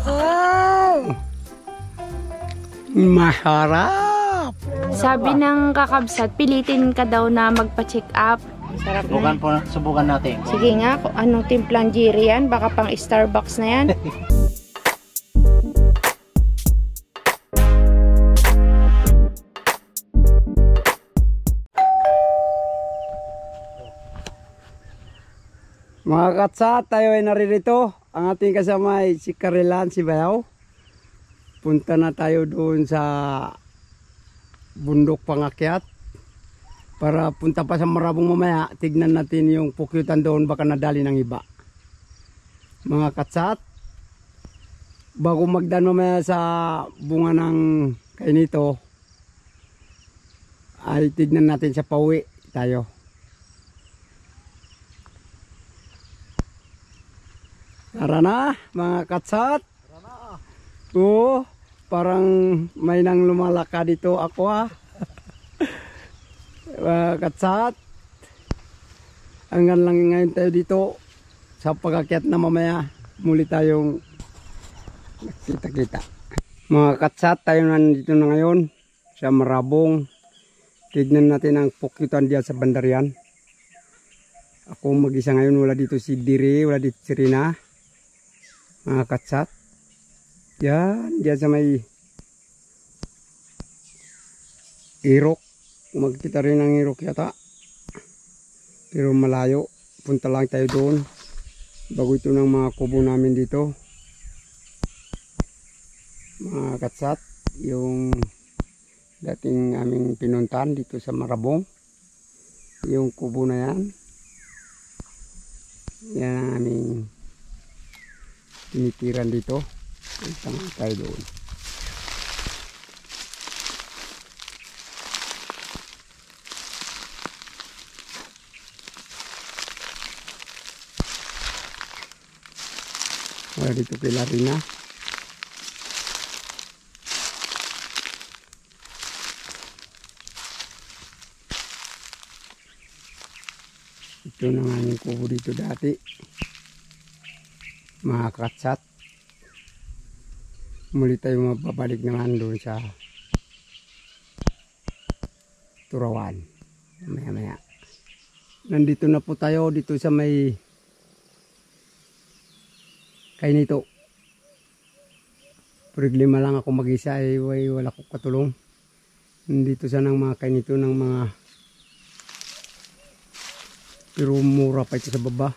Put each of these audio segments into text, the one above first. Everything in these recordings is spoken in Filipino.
Wow! Masarap! Sabi ng kakabsat, pilitin ka daw na magpa-check up. Sarap Subukan na. po, subukan natin. Sige nga, kung anong timplang Jerry yan, baka pang Starbucks na yan. Mga katsat, tayo ay naririto. Ang ating kasama ay si Karelan, si Bayaw. Punta na tayo doon sa bundok pangakyat. Para punta pa sa Marabong mamaya, tignan natin yung pukyutan doon, baka nadali ng iba. Mga katsat, bago magdan mamaya sa bunga ng kainito, ay tignan natin sa pauwi tayo. Tara na mga katsat. Oo, parang may nang lumalaka dito ako ha. Mga katsat, hanggang lang ngayon tayo dito sa pagakyat na mamaya muli tayong kita-kita. Mga katsat, tayo nandito na ngayon sa Marabong. Tignan natin ang pukyutan diyan sa Bandarian. Ako mag-isa ngayon, wala dito si Diri, wala dito si Rina. Mga katsat, yan, diyan sa may irok. Magkita rin ang irok yata, pero malayo. Punta lang tayo doon bago ito ng mga kubo namin dito. Mga katsat, yung dating aming pinuntahan dito sa Marabong, yung kubo na yan, yan ang aming tinitiran dito. Punta tayo doon. Wala dito kila Rina. Ito na nga yung kubo dito dati. Mga katsat, muli tayo mababalik naman doon sa Turawan maya-maya. Nandito na po tayo dito sa may kainito. Problema lang ako mag-isa, wala ko katulong. Nandito sana ng mga kainito ng mga, pero mura pa ito sa baba.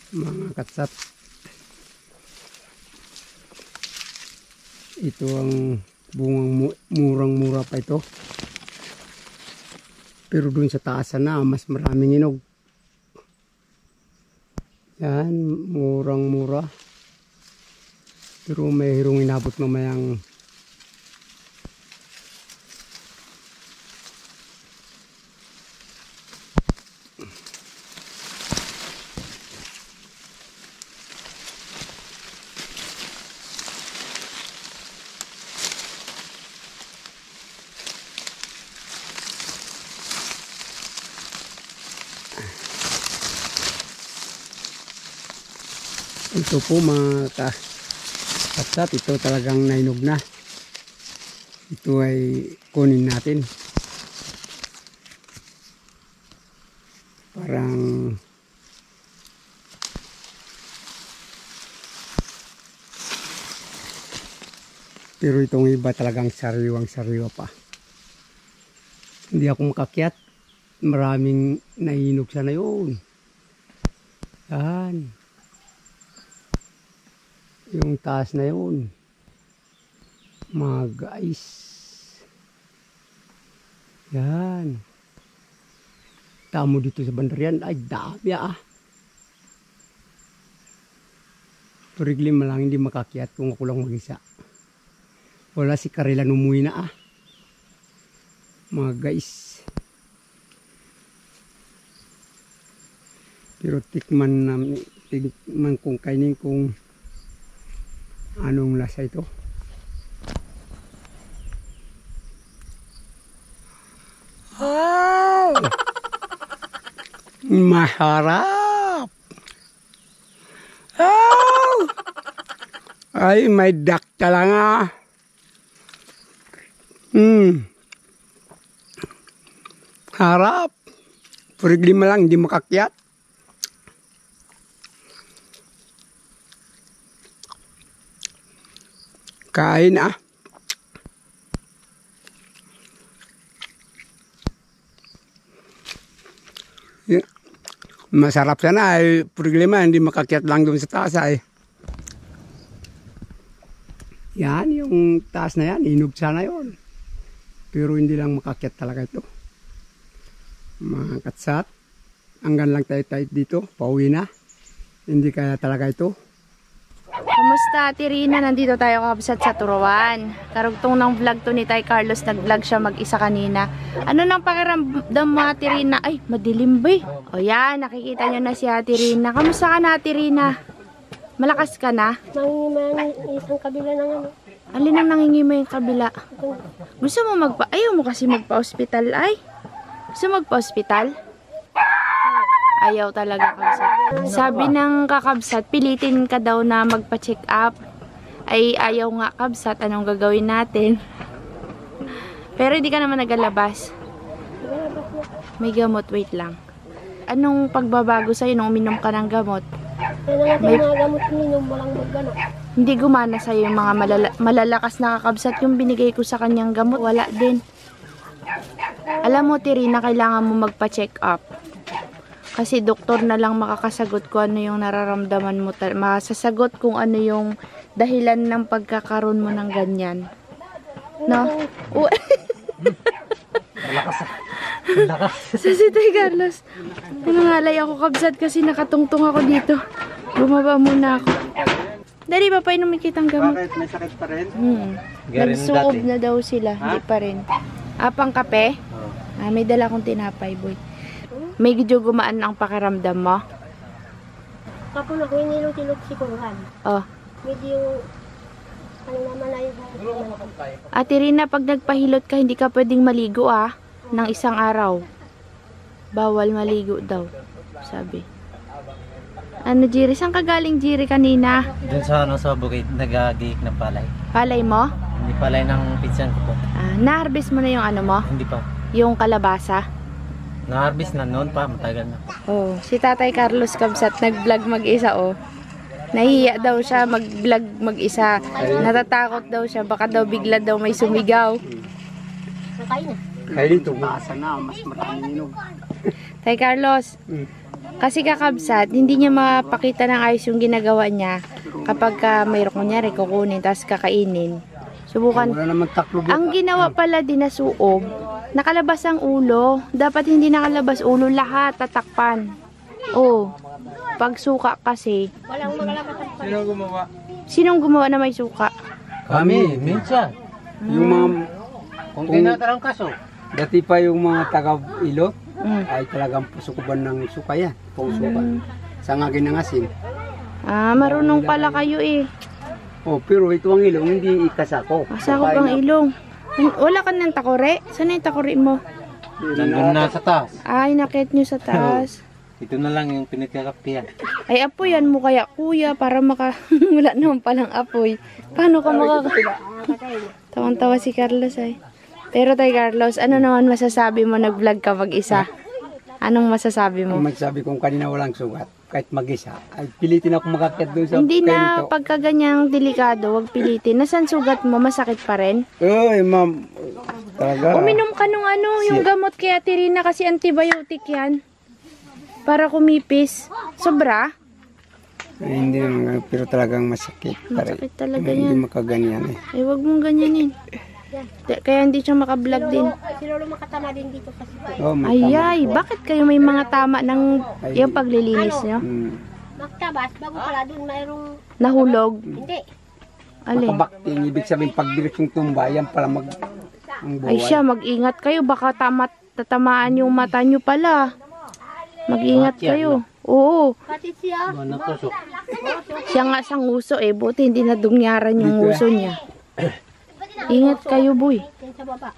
Mga katsat, ito ang bungang murang-mura pa ito, pero dun sa taas na mas maraming inog. Yan, murang-mura, pero mayroong inabot mamayang ito po mga katsat, ito talagang nainog na. Ito ay kunin natin. Parang pero itong iba talagang sariwang-sariwa pa. Hindi ako makakyat. Maraming nainog sana yun. Yan. Yung taas na yun, mga guys, yan, tamo dito sa Bandarian, ay dami Turiglim lang hindi makakyat kung ako lang mag-isa. Wala si Karelan, umuwi na mga guys. Pero tikman kung kainin kung anong lasa ito. Ah! Maharap. Oh! Ay, may dak talaga. Harap. Purig lima lang, hindi makakyat. Kain ah. Masarap sana ay purig lima, hindi makakyat lang doon sa taas ay. Yan, yung taas na yan, inog sana yun. Pero hindi lang makakyat talaga ito. Mga katsat, hanggang lang tayo dito, pauwi na. Hindi kaya talaga ito. Kamusta, Tirina? Nandito tayo kakabsat sa Turuan. Karugtong ng vlog to ni Tay Carlos. Nag-vlog siya mag-isa kanina. Ano nang pakiramdam mga Tirina? Ay, madilim ba eh. O yan, nakikita nyo na si Tirina. Kamusta ka na, Tirina? Malakas ka na? Nangingiman isang kabila ng ano. Alin ang nangingima yung kabila? Gusto mo ayaw mo kasi magpa-hospital ay? Gusto mo magpa-hospital? Ayaw talaga kabsat. Sabi ng kakabsat, pilitin ka daw na magpa-check up. Ay ayaw nga kabsat, anong gagawin natin? Pero hindi ka naman nagalabas. May gamot, wait lang. Anong pagbabago sa'yo nung uminom ka ng gamot? Kaya natin mga gamot minom, walang magano. Hindi gumana sa'yo yung mga malalakas na kakabsat. Yung binigay ko sa kanyang gamot, wala din. Alam mo, Tirina, kailangan mo magpa-check up. Kasi doktor na lang makakasagot kung ano yung nararamdaman mo. Masasagot kung ano yung dahilan ng pagkakaroon mo ng ganyan. No? Lakas. Sa si Tay Carlos. Nangangalay ako kabsat kasi nakatungtong ako dito. Bumaba muna ako. Dali ba pa inumin kitang gamot? Bakit? May sakit pa rin? Nagsuob na daw sila. Hindi pa rin. Pang kape? May dala akong tinapay, boy. May medyo gumaan ang pakiramdam mo? Kapag ako inilog-ilog si Kuruhan. Oh. Medyo, ano naman na yung Ate Rina, pag nagpahilot ka, hindi ka pwedeng maligo ng isang araw. Bawal maligo daw, sabi. Ano, Jiri? Saan ka galing, Jiri, kanina? Doon sa bukid, nag-agiik ng palay. Palay mo? Hindi palay ng pinsan ko po. Na-harvest mo na yung ano mo? Hindi pa. Yung kalabasa? Na-harvest na noon pa, matagal na. Oh, si Tatay Carlos kabsat nag-vlog mag-isa Nahihiya daw siya mag-vlog mag-isa. Natatakot daw siya, baka daw bigla daw may sumigaw. nakain na. Kaya dito, maasa na, mas maraming inog. Tay Carlos, kasi kakabsat, hindi niya mapakita ng ayos yung ginagawa niya kapag mayroon kunyari kukunin, tapos kakainin. Subukan. Wala naman taklo. Ang ginawa pala din na suob, nakalabas ang ulo. Dapat hindi nakalabas ulo, lahat tatakpan. Oh, pag suka kasi. Walang magalabas ang pala. Sino gumawa? Sinong gumawa na may suka? Kami, minsan. Yung mga, Kung tinatarang kaso. dati pa yung mga taga-ilot, ay talagang pusukuban ng suka yan. Pusukan. Sa nga ginangasin. Marunong pala kayo eh. Oh, pero ito ang ilong, hindi ikasako. Asako pang ilong. Wala ka ng takore? Saan yung takore mo? Nandun na sa taas. Ay, nakit nyo sa taas. Ito na lang yung pinagkakapihan. Ay, apoyan mo kaya, kuya, para wala naman palang apoy. Paano ka Tawang-tawa si Carlos ay. Pero Tay Carlos, ano naman masasabi mo nag-vlog ka mag-isa? Anong masasabi mo? Magsabi kong kanina walang sugat, kahit mag-isa, ay pilitin ako makakyat doon sa Hindi na kanto. pagka ganyang delikado, wag pilitin. Nasaan sugat mo? Masakit pa rin? Uy, ma'am. Talaga. Uminom ka nung yung gamot kay Ate Rina kasi antibiotic yan. Para kumipis. Sobra? Ay, hindi naman, pero talagang masakit. Masakit talaga Hindi yan. makaganyan eh. Ay, wag mong ganyanin. Kaya hindi siya makablog din. Si Lolo makatama din dito kasi. Oh, may Ay, bakit kayo may mga tama ng yung paglilinis nyo? Magtabas, bago pala dun mayroong, Nahulog? hindi. Alin? Makabakting, ibig sabihin pag direksyong tumba, yan pala ang buhay. Ay siya, mag-ingat kayo. Baka tatamaan yung mata nyo pala. Mag-ingat kayo. Oo. Pati siya, Natusok. Siya nga sang uso eh. Buti hindi nadungyaran yung uso niya. Ingat kayo, boy. yan sa baba.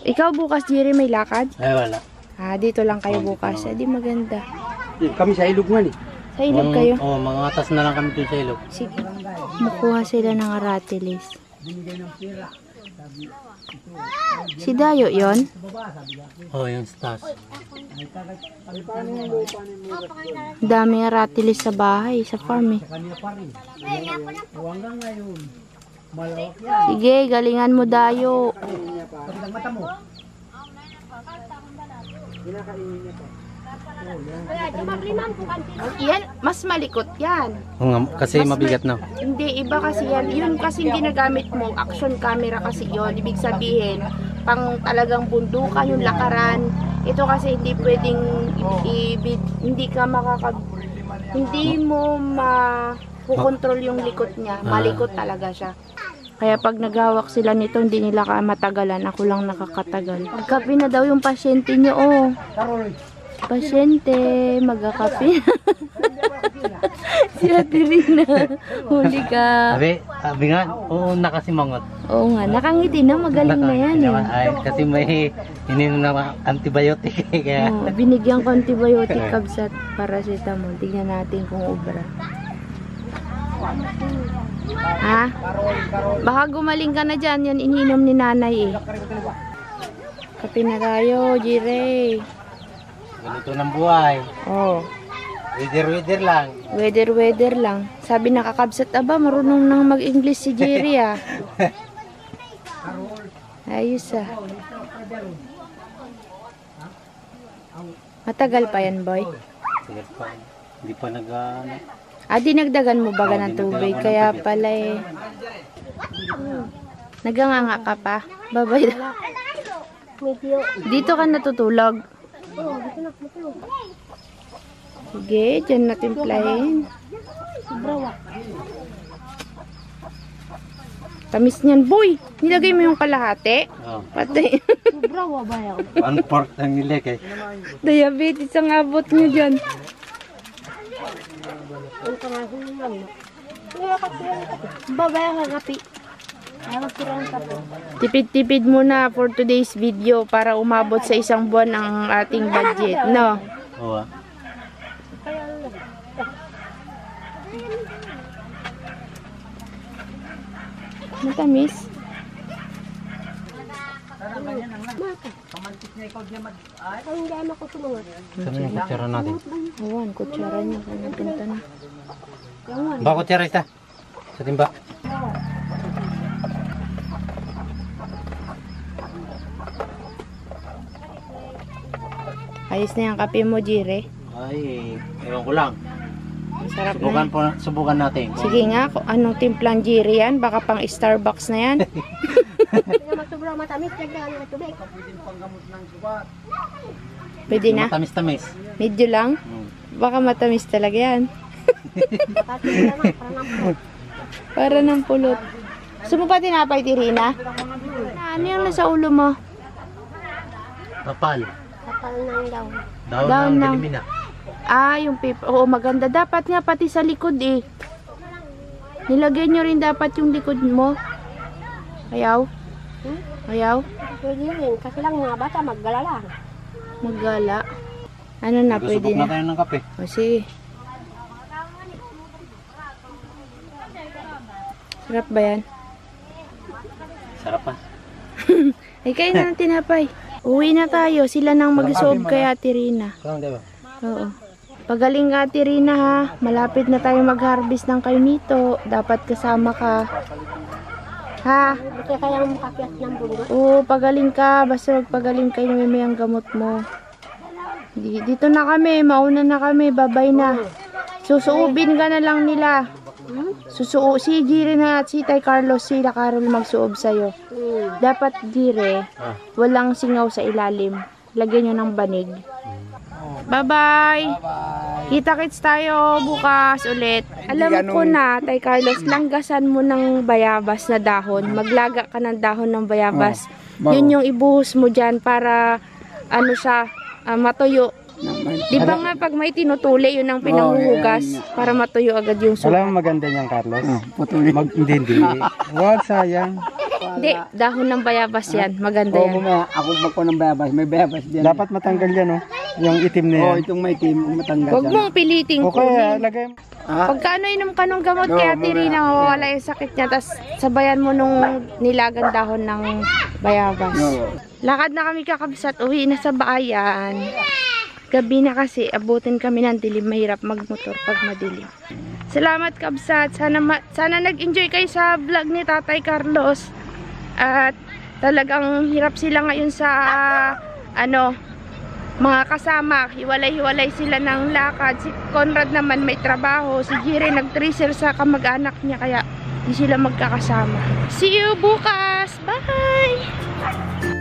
Ikaw bukas, Jerry, may lakad? Ay, wala. Ah, dito lang kayo bukas. Ah, di maganda. Kami sa ilog man eh. Sa ilog kayo? Oo, mga atas na lang kami dun sa ilog. Sige. Makuha sila ng aratilis. Si Dayo yon? Oo, yung stas. Daming aratilis sa bahay, sa farm eh. Sige, galingan mo Dayo. Yan, mas malikot yan. Oo nga, kasi mabigat na. Hindi, iba kasi yan. Yun kasi ginagamit mo, action camera kasi yon. Ibig sabihin, pang talagang bundukan yung lakaran. Ito kasi hindi pwedeng, hindi ka hindi mo makukontrol yung likot niya. Malikot talaga siya. Kaya pag naghawak sila nito, hindi nila matagalan. Ako lang nakakatagal. Magkape na daw yung pasyente niyo, oh. Pasyente, magkakape. Si Ate Rina, huli ka. Sabi nga, oo, nakasimangot. Oo nga, nakangiti na, magaling na yan eh. Ay, kasi may ininom na antibiotic. Kaya... Oh, binigyan ko antibiotic kabsat paracetamol. Tingnan natin kung ubra. Ha? Baka gumaling ka na dyan, yan ininom ni nanay eh. Kape na tayo, Jire. Ganito ng buhay. Oh. Weather lang. Weather lang. Sabi nakakabsat, aba, marunong nang mag-English si Jerry ah. Ayos ah. Matagal pa yan, boy. Sige pa. Hindi pa Ah, dinagdagan mo baga ng tubig. Kaya pala eh. Naganganga ka pa. Babay. Medyo. Dito ka natutulog. Oo, dito na matulog. Sige, dyan natin playin. Sobrawa. Tamis niyan, boy. Nilagay mo yung kalahati. Oo. Patay. Sobrawa ba yan? One fourth ang nilik eh. Diabetes ang abot nyo dyan. Ang kamahin lang. Babaya ka kapi. Ayaw sila ng kapi. Tipid-tipid muna for today's video para umabot sa isang buwan ang ating budget, no? Oo. Matamis. Ang hindi ako sumunod. Saan yung kutsara natin? Awan, kutsara niya. Kaya pinta na. Ba kutsara isa? Sa timba. Ayos na yung kape mo, Jire. Ay, ewan ko lang. Masarap na. Subukan natin. Sige nga, kung anong timplang Jire yan, baka pang Starbucks na yan. Hindi naman sobrang matamis. Lagyan ng tubig. Pwede na? Matamis-tamis. Medyo lang? Baka matamis talaga yan. Tapos naman, parang nampun. Para ng pulot. Gusto mo pa tinapay, Tirina? Ano yung nasa ulo mo? Kapal. Kapal ng daw. Daon Daon ng ng- dilimina. Ah, yung paper. Oo, maganda. Dapat nga pati sa likod eh. Nilagyan nyo rin dapat yung likod mo. Ayaw? Ayaw? Pwede rin. Kasi lang mga bata maggalala. Maggala. Ano na, pwede Subok na na. tayo ng kape. O, sige. Sarap ba yan? Sarap pa. Ay, kain na ng tinapay. Uwi na tayo. Sila nang mag-solve kay Ate Rina. Saan, diba? Oo. Pagaling ka, Ate Rina, ha. Malapit na tayo mag-harvest ng kainito. Dapat kasama ka. Ha? Kasi kaya makapiat ng bundok. Oo, pagaling ka. Basta magpagaling kayo na may ang gamot mo. Dito na kami. Mauna na kami. Babay na. Susuubin ka na lang nila. Si Jire na at si Tay Carlos, sila Carol magsuob sa'yo. Dapat, Jire, walang singaw sa ilalim. Lagyan nyo ng banig. Bye-bye! Kita-kits tayo bukas ulit. Alam ko na, Tay Carlos, langgasan mo ng bayabas na dahon. Maglaga ka ng dahon ng bayabas. Yun yung ibuhos mo dyan para, ano siya, matuyo. Di ba nga pag may tinutuli, yun ang pinanghuhugas para matuyo agad yung suka. Alam mo maganda niyan, Carlos? Putuli. Hindi. Wag sayang. Hindi, dahon ng bayabas yan. Maganda Oo, yan. mamaya ako magpo ng bayabas. May bayabas diyan. Dapat matanggal yan, oh. Yung itim na yan. Oo, itong may team, matanggal Huwag mong piliting Okay, kunin. lagay mo. Ah, Pagka ano inom ka nung gamot No, kaya mamaya. Tirina, mawawala yung sakit niya. Tapos sabayan mo nung nilagang dahon ng bayabas. no. Lakad na kami kakabsat, uwi na sa bayan. Gabi na kasi, abutin kami ng dilim. Mahirap magmotor pag madilim. Salamat kabsat. Sana nag-enjoy kayo sa vlog ni Tatay Carlos. At talagang hirap sila ngayon sa mga kasama. Hiwalay-hiwalay sila ng lakad. Si Conrad naman may trabaho. Si Jire nag-tracer sa kamag-anak niya kaya di sila magkakasama. See you bukas! Bye!